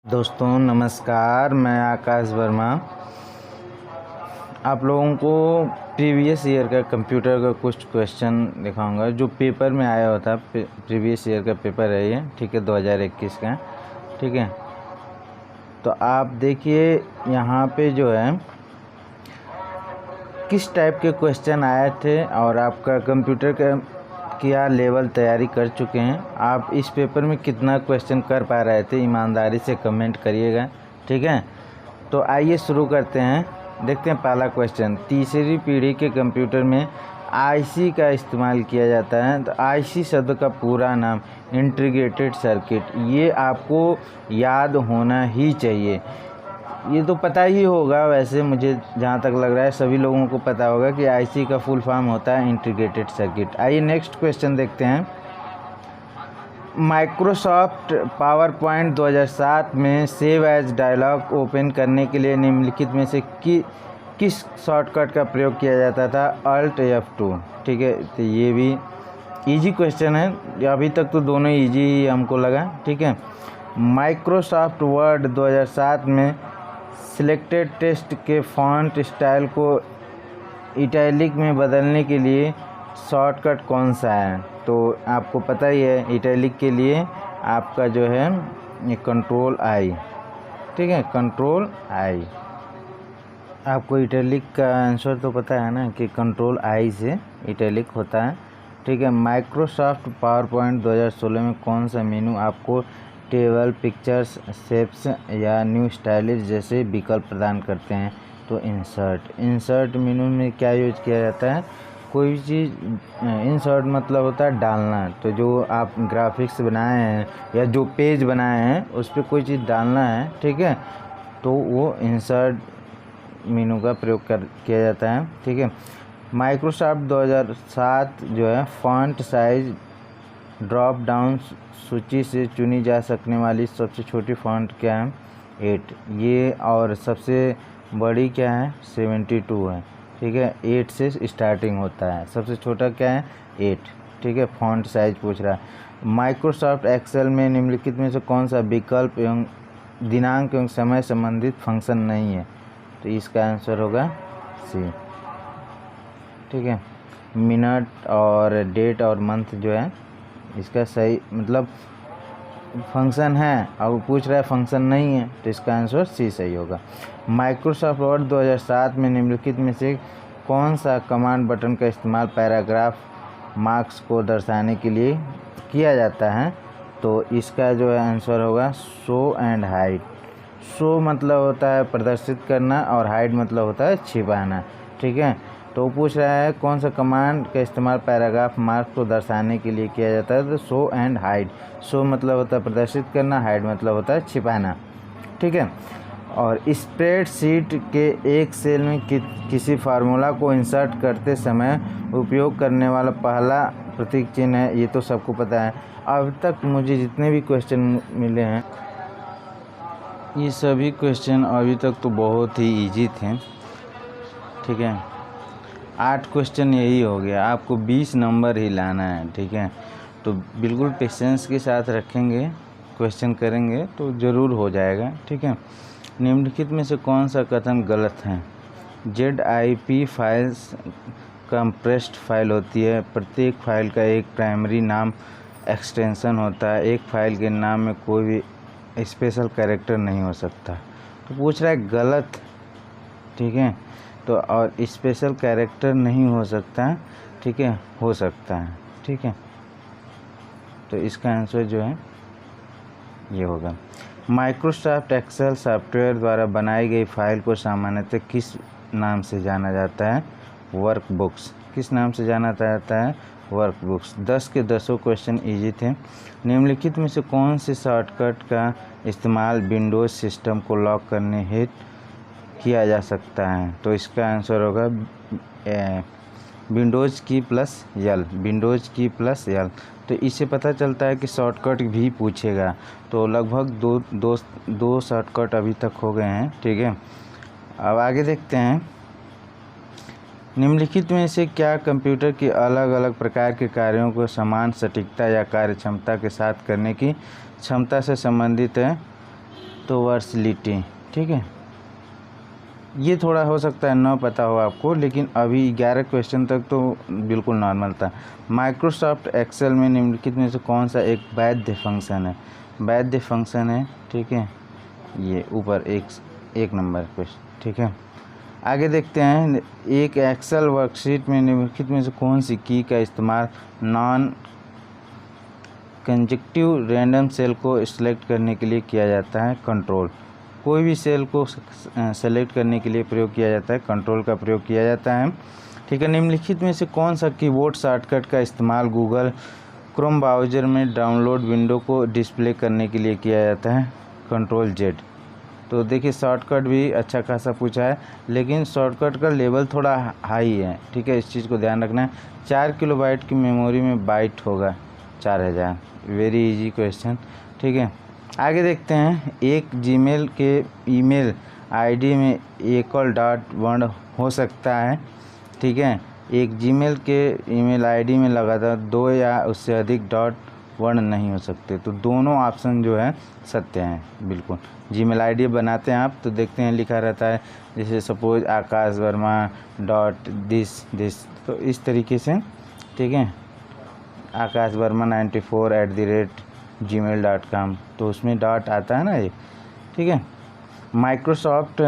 दोस्तों नमस्कार, मैं आकाश वर्मा आप लोगों को प्रीवियस ईयर का कंप्यूटर का कुछ क्वेश्चन दिखाऊंगा जो पेपर में आया होता है। प्रीवियस ईयर का पेपर है ये, ठीक है, 2021 का, ठीक है। तो आप देखिए यहाँ पे जो है किस टाइप के क्वेश्चन आए थे और आपका कंप्यूटर का क्या लेवल तैयारी कर चुके हैं, आप इस पेपर में कितना क्वेश्चन कर पा रहे थे, ईमानदारी से कमेंट करिएगा, ठीक है। तो आइए शुरू करते हैं। देखते हैं पहला क्वेश्चन, तीसरी पीढ़ी के कंप्यूटर में आईसी का इस्तेमाल किया जाता है। तो आईसी शब्द का पूरा नाम इंटीग्रेटेड सर्किट, ये आपको याद होना ही चाहिए। ये तो पता ही होगा, वैसे मुझे जहाँ तक लग रहा है सभी लोगों को पता होगा कि आईसी का फुल फॉर्म होता है इंटीग्रेटेड सर्किट। आइए नेक्स्ट क्वेश्चन देखते हैं। माइक्रोसॉफ्ट पावर पॉइंट 2007 में सेव एज डायलॉग ओपन करने के लिए निम्नलिखित में से किस शॉर्टकट का प्रयोग किया जाता था? अल्ट F2, ठीक है। तो ये भी इजी क्वेश्चन है, अभी तक तो दोनों इजी ही हमको लगा, ठीक है। माइक्रोसॉफ्ट वर्ड 2007 में सिलेक्टेड टेक्स्ट के फॉन्ट स्टाइल को इटैलिक में बदलने के लिए शॉर्टकट कौन सा है? तो आपको पता ही है, इटैलिक के लिए आपका जो है ये कंट्रोल आई, ठीक है, कंट्रोल आई। आपको इटैलिक का आंसर तो पता है ना कि कंट्रोल आई से इटैलिक होता है, ठीक है। माइक्रोसॉफ्ट पावर पॉइंट 2016 में कौन सा मेनू आपको टेबल, पिक्चर्स, शेप्स या न्यू स्टाइलिश जैसे विकल्प प्रदान करते हैं? तो इंसर्ट मेनू में क्या यूज किया जाता है? कोई भी चीज़ इंसर्ट मतलब होता है डालना। तो जो आप ग्राफिक्स बनाए हैं या जो पेज बनाए हैं उस पर कोई चीज़ डालना है, ठीक है, तो वो इंसर्ट मेनू का प्रयोग किया जाता है, ठीक है। माइक्रोसॉफ्ट 2007 जो है फॉन्ट साइज ड्रॉप डाउन सूची से चुनी जा सकने वाली सबसे छोटी फॉन्ट क्या है? 8। ये और सबसे बड़ी क्या है? 72 है, ठीक है। 8 से स्टार्टिंग होता है, सबसे छोटा क्या है? 8, ठीक है। फॉन्ट साइज पूछ रहा है। माइक्रोसॉफ्ट एक्सेल में निम्नलिखित में से कौन सा विकल्प एवं दिनांक एवं समय संबंधित फंक्शन नहीं है? तो इसका आंसर होगा सी, ठीक है। मिनट और डेट और मंथ जो है इसका सही मतलब फंक्शन है और वो पूछ रहा है फंक्शन नहीं है, तो इसका आंसर सी सही होगा। माइक्रोसॉफ्ट वर्ड 2007 में निम्नलिखित में से कौन सा कमांड बटन का इस्तेमाल पैराग्राफ मार्क्स को दर्शाने के लिए किया जाता है? तो इसका जो है आंसर होगा शो एंड हाइड। शो मतलब होता है प्रदर्शित करना और हाइड मतलब होता है छिपाना, ठीक है। तो पूछ रहा है कौन सा कमांड का इस्तेमाल पैराग्राफ मार्क्स को दर्शाने के लिए किया जाता है? तो शो एंड हाइड। शो मतलब होता है प्रदर्शित करना, हाइड मतलब होता है छिपाना, ठीक है। और स्प्रेडशीट के एक सेल में किसी फार्मूला को इंसर्ट करते समय उपयोग करने वाला पहला प्रतीक चिन्ह है, ये तो सबको पता है। अब तक मुझे जितने भी क्वेश्चन मिले हैं ये सभी क्वेश्चन अभी तक तो बहुत ही इजी थे, ठीक है। 8 क्वेश्चन यही हो गया, आपको 20 नंबर ही लाना है, ठीक है। तो बिल्कुल पेशेंस के साथ रखेंगे, क्वेश्चन करेंगे तो ज़रूर हो जाएगा, ठीक है। निम्नलिखित में से कौन सा कथन गलत है? ZIP फाइल्स कंप्रेस्ड फाइल होती है। प्रत्येक फाइल का एक प्राइमरी नाम एक्सटेंशन होता है। एक फाइल के नाम में कोई भी स्पेशल कैरेक्टर नहीं हो सकता। तो पूछ रहा है गलत, ठीक है। तो और स्पेशल कैरेक्टर नहीं हो सकता, ठीक है, हो सकता है, ठीक है। तो इसका आंसर जो है ये होगा। माइक्रोसॉफ्ट एक्सेल सॉफ्टवेयर द्वारा बनाई गई फाइल को सामान्यतः किस नाम से जाना जाता है? वर्कबुक्स। किस नाम से जाना जाता है? वर्कबुक्स। 10 के 10 क्वेश्चन इजी थे। निम्नलिखित में से कौन से शॉर्टकट का इस्तेमाल विंडोज़ सिस्टम को लॉक करने हेतु किया जा सकता है? तो इसका आंसर होगा विंडोज़ की प्लस यल, विंडोज़ की प्लस यल। तो इससे पता चलता है कि शॉर्टकट भी पूछेगा। तो लगभग दो शॉर्टकट अभी तक हो गए हैं, ठीक है। अब आगे देखते हैं। निम्नलिखित में से क्या कंप्यूटर के अलग अलग प्रकार के कार्यों को समान सटीकता या कार्यक्षमता के साथ करने की क्षमता से संबंधित है? तो वर्सलिटी, ठीक है। ये थोड़ा हो सकता है न पता हो आपको, लेकिन अभी 11 क्वेश्चन तक तो बिल्कुल नॉर्मल था। माइक्रोसॉफ्ट एक्सेल में निम्नलिखित में से कौन सा एक वैध फंक्शन है? वैध फंक्शन है, ठीक है, ये ऊपर एक नंबर क्वेश्चन, ठीक है। आगे देखते हैं, एक एक्सेल वर्कशीट में निम्नलिखित में से कौन सी की का इस्तेमाल नॉन कंजेक्टिव रैंडम सेल को सिलेक्ट करने के लिए किया जाता है? कंट्रोल। कोई भी सेल को सेलेक्ट करने के लिए प्रयोग किया जाता है, कंट्रोल का प्रयोग किया जाता है, ठीक है। निम्नलिखित में से कौन सा कीबोर्ड शॉर्टकट का इस्तेमाल गूगल क्रोम ब्राउज़र में डाउनलोड विंडो को डिस्प्ले करने के लिए किया जाता है? Control Z. तो देखिए शॉर्टकट भी अच्छा खासा पूछा है, लेकिन शॉर्टकट का लेवल थोड़ा हाई है, ठीक है, इस चीज़ को ध्यान रखना है। 4 किलोबाइट की मेमोरी में बाइट होगा 4000, वेरी इजी क्वेश्चन, ठीक है। आगे देखते हैं, एक जीमेल के ईमेल आईडी में एकल डॉट वर्ण हो सकता है, ठीक है। एक जीमेल के ईमेल आईडी में लगातार 2 या उससे अधिक डॉट वर्ण नहीं हो सकते। तो दोनों ऑप्शन जो है सत्य हैं, बिल्कुल। जीमेल आईडी बनाते हैं आप तो देखते हैं लिखा रहता है, जैसे suppose Akash Verma dot this, तो इस तरीके से, ठीक है, आकाश वर्मा 94@gmail.com, तो उसमें डॉट आता है ना ये, ठीक है। माइक्रोसॉफ्ट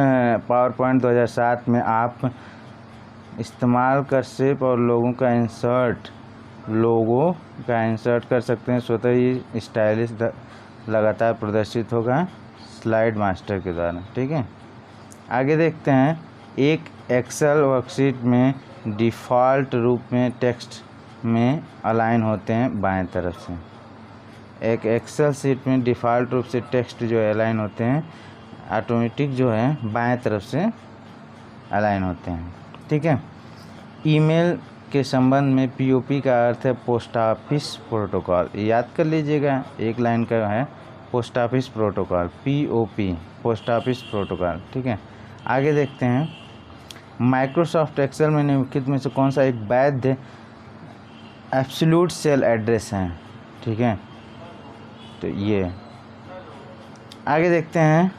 पावर पॉइंट 2007 में आप इस्तेमाल कर शेप और लोगों का इंसर्ट कर सकते हैं। स्वतः ही स्टाइलिश लगातार प्रदर्शित होगा स्लाइड मास्टर के द्वारा, ठीक है। आगे देखते हैं, एक एक्सेल वर्कशीट में डिफ़ॉल्ट रूप में टेक्स्ट में अलाइन होते हैं बाएं तरफ से। एक एक्सेल शीट में डिफ़ॉल्ट रूप से टेक्स्ट जो है अलाइन होते हैं, ऑटोमेटिक जो है बाएं तरफ से अलाइन होते हैं, ठीक है। ईमेल के संबंध में पीओपी का अर्थ है पोस्ट ऑफिस प्रोटोकॉल, याद कर लीजिएगा, एक लाइन का है post office protocol, POP, post office protocol, ठीक है। आगे देखते हैं, माइक्रोसॉफ्ट एक्सेल में निम्नलिखित में से कौन सा एक वैध एब्सोल्यूट सेल एड्रेस है, ठीक है, तो ये। आगे देखते हैं,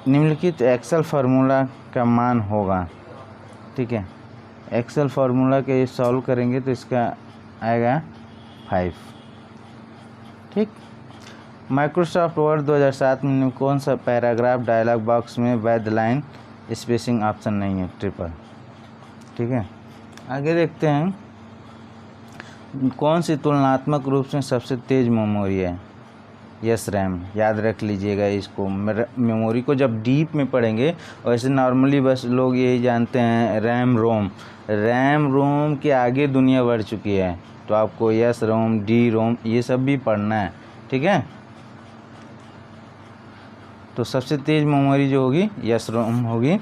निम्नलिखित एक्सेल फार्मूला का मान होगा, ठीक है। एक्सेल फार्मूला के सॉल्व करेंगे तो इसका आएगा 5, ठीक। माइक्रोसॉफ्ट वर्ड 2007 में कौन सा पैराग्राफ डायलॉग बॉक्स में वैध लाइन स्पेसिंग ऑप्शन नहीं है? ट्रिपल, ठीक है। आगे देखते हैं, कौन सी तुलनात्मक रूप से सबसे तेज़ मेमोरी है? यस रैम, याद रख लीजिएगा इसको। मेमोरी को जब डीप में पढ़ेंगे, वैसे नॉर्मली बस लोग यही जानते हैं रैम रोम के आगे दुनिया बढ़ चुकी है, तो आपको यस रोम, डी रोम ये सब भी पढ़ना है, ठीक है। तो सबसे तेज़ मेमोरी जो होगी यस रोम होगी।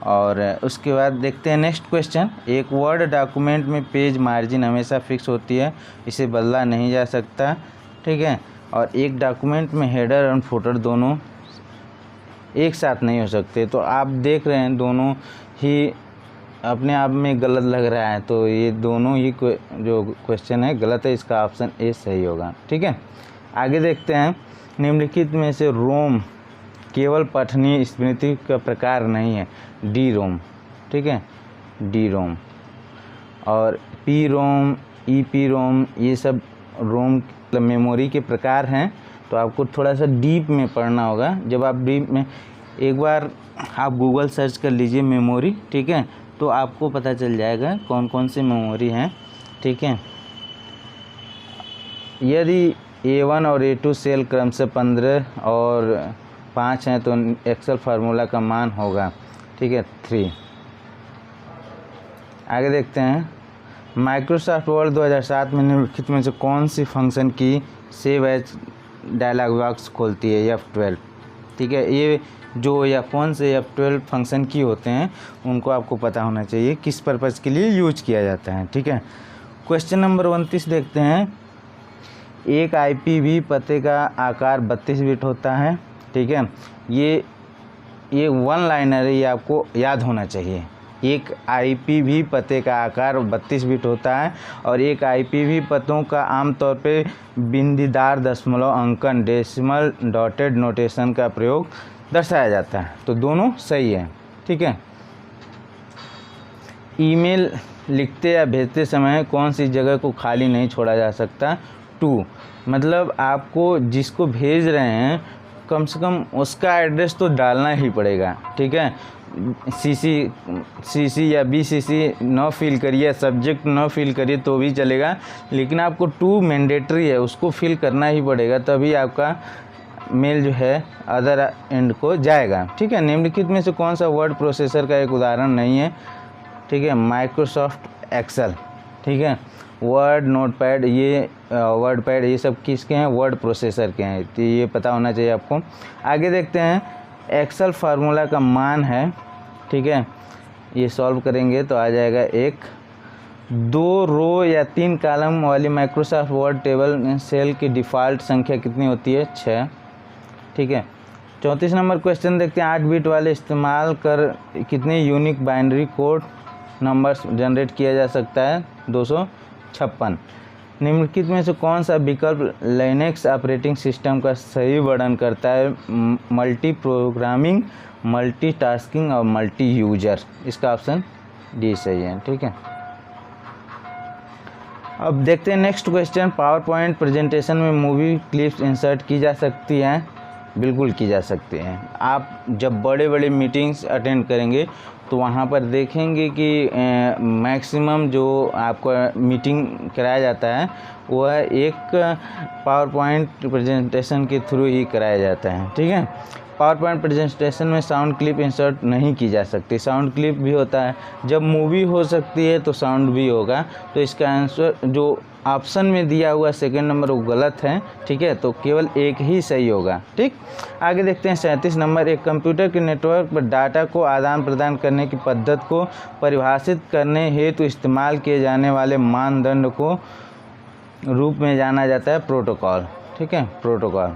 और उसके बाद देखते हैं नेक्स्ट क्वेश्चन, एक वर्ड डॉक्यूमेंट में पेज मार्जिन हमेशा फिक्स होती है, इसे बदला नहीं जा सकता, ठीक है। और एक डॉक्यूमेंट में हेडर और फुटर दोनों एक साथ नहीं हो सकते। तो आप देख रहे हैं दोनों ही अपने आप में गलत लग रहा है, तो ये दोनों ही जो क्वेश्चन है गलत है, इसका ऑप्शन ए सही होगा, ठीक है। आगे देखते हैं, निम्नलिखित में से रोम केवल पठनीय स्मृति का प्रकार नहीं है? डी रोम, ठीक है, डी रोम। और P ROM, E P ROM, ये सब रोम मेमोरी के प्रकार हैं, तो आपको थोड़ा सा डीप में पढ़ना होगा। जब आप डीप में, एक बार आप गूगल सर्च कर लीजिए मेमोरी, ठीक है, तो आपको पता चल जाएगा कौन कौन सी मेमोरी हैं, ठीक है। यदि A1 और A2 सेल क्रम से 15 और 5 हैं तो एक्सेल फार्मूला का मान होगा, ठीक है, 3। आगे देखते हैं, माइक्रोसॉफ्ट वर्ड 2007 में निम्नलिखित में से कौन सी फंक्शन की सेव एज डायलॉग बॉक्स खोलती है? F12, ठीक है। ये जो F1 से F12 फंक्शन की होते हैं उनको आपको पता होना चाहिए किस पर्पज़ के लिए यूज किया जाता है, ठीक है। क्वेश्चन नंबर 29 देखते हैं, एक IPv पते का आकार 32 बिट होता है, ठीक है। ये 1 लाइनर है, ये आपको याद होना चाहिए, एक IPv पते का आकार 32 बिट होता है और एक IPv पतों का आमतौर पे बिंदीदार दशमलव अंकन डेसिमल डॉटेड नोटेशन का प्रयोग दर्शाया जाता है। तो दोनों सही है, ठीक है। ईमेल लिखते या भेजते समय कौन सी जगह को खाली नहीं छोड़ा जा सकता? 2, मतलब आपको जिसको भेज रहे हैं कम से कम उसका एड्रेस तो डालना ही पड़ेगा, ठीक है। CC या BCC न फिल करिए, सब्जेक्ट न फिल करिए तो भी चलेगा, लेकिन आपको 2 मैंडेटरी है, उसको फिल करना ही पड़ेगा, तभी आपका मेल जो है अदर एंड को जाएगा, ठीक है। निम्नलिखित में से कौन सा वर्ड प्रोसेसर का एक उदाहरण नहीं है? ठीक है, माइक्रोसॉफ्ट एक्सेल, ठीक है। वर्ड, नोटपैड, ये वर्डपैड, ये सब किसके हैं? वर्ड प्रोसेसर के हैं, तो ये पता होना चाहिए आपको। आगे देखते हैं, एक्सेल फार्मूला का मान है, ठीक है। ये सॉल्व करेंगे तो आ जाएगा 1। 2 रो या 3 कॉलम वाली माइक्रोसॉफ्ट वर्ड टेबल सेल की डिफ़ॉल्ट संख्या कितनी होती है? 6, ठीक है। 34 नंबर क्वेश्चन देखते हैं, 8 बिट वाले इस्तेमाल कर कितने unique binary code numbers generate किया जा सकता है? 256। निम्नलिखित में से कौन सा विकल्प लिनक्स ऑपरेटिंग सिस्टम का सही वर्णन करता है? मल्टी प्रोग्रामिंग, मल्टीटास्किंग और मल्टी यूजर। इसका ऑप्शन डी सही है, ठीक है। अब देखते हैं next question, power point presentation में मूवी क्लिप्स इंसर्ट की जा सकती हैं? बिल्कुल की जा सकती हैं। आप जब बड़े बड़े मीटिंग्स अटेंड करेंगे तो वहाँ पर देखेंगे कि मैक्सिमम जो आपका मीटिंग कराया जाता है वह एक पावर पॉइंट प्रेजेंटेशन के थ्रू ही कराया जाता है, ठीक है। पावर पॉइंट प्रेजेंटेशन में साउंड क्लिप इंसर्ट नहीं की जा सकती। साउंड क्लिप भी होता है, जब मूवी हो सकती है तो साउंड भी होगा, तो इसका आंसर जो ऑप्शन में दिया हुआ सेकंड नंबर वो गलत है, ठीक है। तो केवल एक ही सही होगा, ठीक। आगे देखते हैं 37 नंबर, एक कंप्यूटर के नेटवर्क पर डाटा को आदान प्रदान करने की पद्धति को परिभाषित करने हेतु इस्तेमाल किए जाने वाले मानदंड को रूप में जाना जाता है प्रोटोकॉल, ठीक है, प्रोटोकॉल।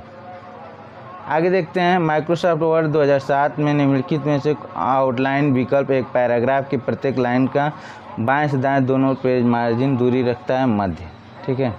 आगे देखते हैं, माइक्रोसॉफ्ट वर्ड 2007 में निम्नलिखित में से आउटलाइन विकल्प एक पैराग्राफ की प्रत्येक लाइन का बाएं से दाएं दोनों पेज मार्जिन दूरी रखता है मध्य, ठीक है।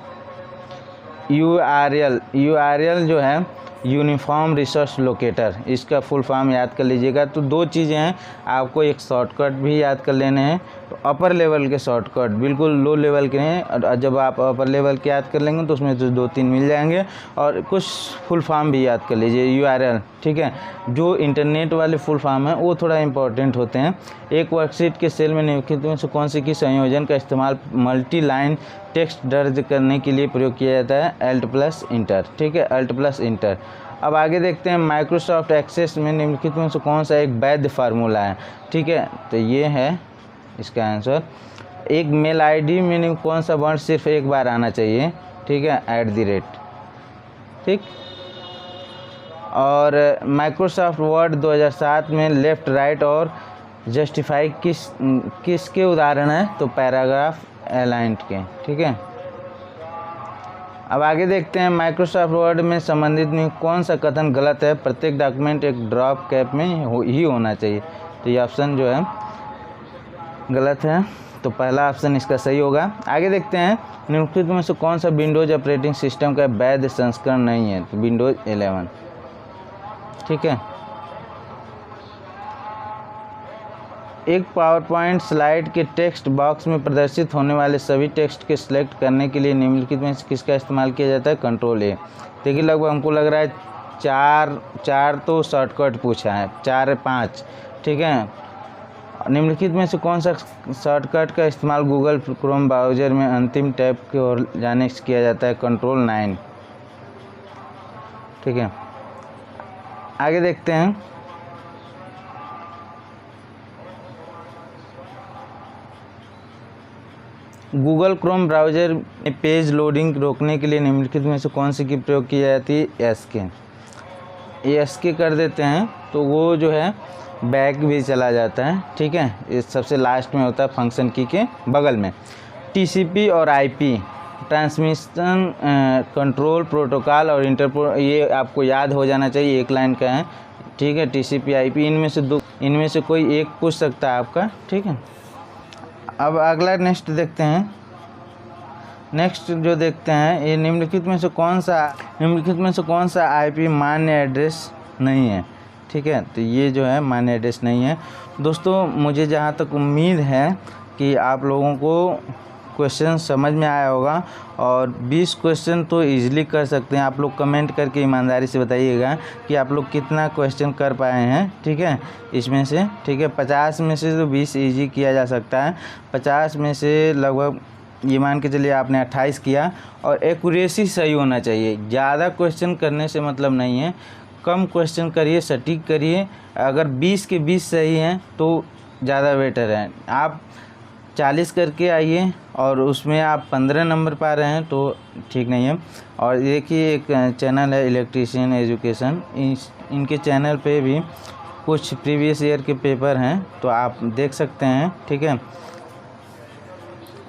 URL जो है यूनिफॉर्म रिसोर्स लोकेटर, इसका फुल फॉर्म याद कर लीजिएगा। तो 2 चीज़ें हैं, आपको एक शॉर्टकट भी याद कर लेने हैं। तो अपर लेवल के शॉर्टकट, बिल्कुल लो लेवल के हैं, और जब आप अपर लेवल के याद कर लेंगे तो उसमें तो 2-3 मिल जाएंगे, और कुछ फुल फॉर्म भी याद कर लीजिए URL, ठीक है। जो इंटरनेट वाले फुल फॉर्म हैं वो थोड़ा इंपॉर्टेंट होते हैं। एक वर्कशीट के सेल में निम्नलिखित में से कौन सी की संयोजन का इस्तेमाल मल्टी लाइन टेक्स्ट दर्ज करने के लिए प्रयोग किया जाता है? Alt+Enter, ठीक है, Alt+Enter। अब आगे देखते हैं, माइक्रोसॉफ्ट एक्सेस में निम्नलिखित में से कौन सा एक वैध फार्मूला है? ठीक है, तो ये है इसका आंसर। एक मेल आईडी में कौन सा वर्ण सिर्फ एक बार आना चाहिए? ठीक है, @ ठीक। और माइक्रोसॉफ्ट वर्ड 2007 में लेफ़्ट, राइट और जस्टिफाई किसके उदाहरण है? तो पैराग्राफ अलाइंड के, ठीक है। अब आगे देखते हैं, माइक्रोसॉफ्ट वर्ड में संबंधित में कौन सा कथन गलत है? प्रत्येक डॉक्यूमेंट एक ड्रॉप कैप में ही होना चाहिए। तो ये ऑप्शन जो है गलत है, तो पहला ऑप्शन इसका सही होगा। आगे देखते हैं, निम्नलिखित में से कौन सा विंडोज ऑपरेटिंग सिस्टम का वैध संस्करण नहीं है? तो विंडोज 11, ठीक है। एक पावर पॉइंट स्लाइड के टेक्स्ट बॉक्स में प्रदर्शित होने वाले सभी टेक्स्ट के सिलेक्ट करने के लिए निम्नलिखित में किसका इस्तेमाल किया जाता है? Ctrl+A। देखिए, लगभग हमको लग रहा है चार तो शॉर्टकट पूछा है, 4-5, ठीक है। निम्नलिखित में से कौन सा शॉर्टकट का इस्तेमाल गूगल क्रोम ब्राउज़र में अंतिम टैब की ओर जाने से किया जाता है? Ctrl+9, ठीक है। आगे देखते हैं, गूगल क्रोम ब्राउज़र में पेज लोडिंग रोकने के लिए निम्नलिखित में से कौन सी की प्रयोग की जाती है? ESC कर देते हैं तो वो जो है बैक भी चला जाता है, ठीक है। ये सबसे लास्ट में होता है फंक्शन की के बगल में। TCP और IP ट्रांसमिशन कंट्रोल प्रोटोकॉल और ये आपको याद हो जाना चाहिए, एक लाइन का है। ठीक है, TCP IP इनमें से कोई एक पूछ सकता है आपका, ठीक है। अब अगला नेक्स्ट देखते हैं। नेक्स्ट जो देखते हैं, ये निम्नलिखित में से कौन सा IP मान्य एड्रेस नहीं है, ठीक है। तो ये जो है मान्य एड्रेस नहीं है। दोस्तों मुझे जहाँ तक उम्मीद है कि आप लोगों को क्वेश्चन समझ में आया होगा, और 20 क्वेश्चन तो इजीली कर सकते हैं। आप लोग कमेंट करके ईमानदारी से बताइएगा कि आप लोग कितना क्वेश्चन कर पाए हैं, ठीक है, इसमें से, ठीक है। 50 में से तो 20 इजी किया जा सकता है। 50 में से लगभग ये मान के चलिए आपने 28 किया, और एक्यूरेसी सही होना चाहिए। ज़्यादा क्वेश्चन करने से मतलब नहीं है, कम क्वेश्चन करिए, सटीक करिए। अगर 20 के 20 सही हैं तो ज़्यादा बेटर है। आप 40 करके आइए और उसमें आप 15 नंबर पा रहे हैं तो ठीक नहीं है। और देखिए एक चैनल है इलेक्ट्रीशियन एजुकेशन, इनके चैनल पे भी कुछ प्रीवियस ईयर के पेपर हैं, तो आप देख सकते हैं, ठीक है।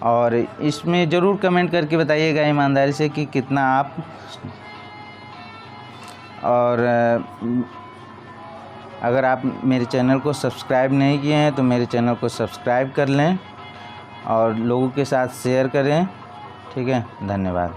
और इसमें ज़रूर कमेंट करके बताइएगा ईमानदारी से कि कितना आप, और अगर आप मेरे चैनल को सब्सक्राइब नहीं किए हैं तो मेरे चैनल को सब्सक्राइब कर लें और लोगों के साथ शेयर करें, ठीक है। धन्यवाद।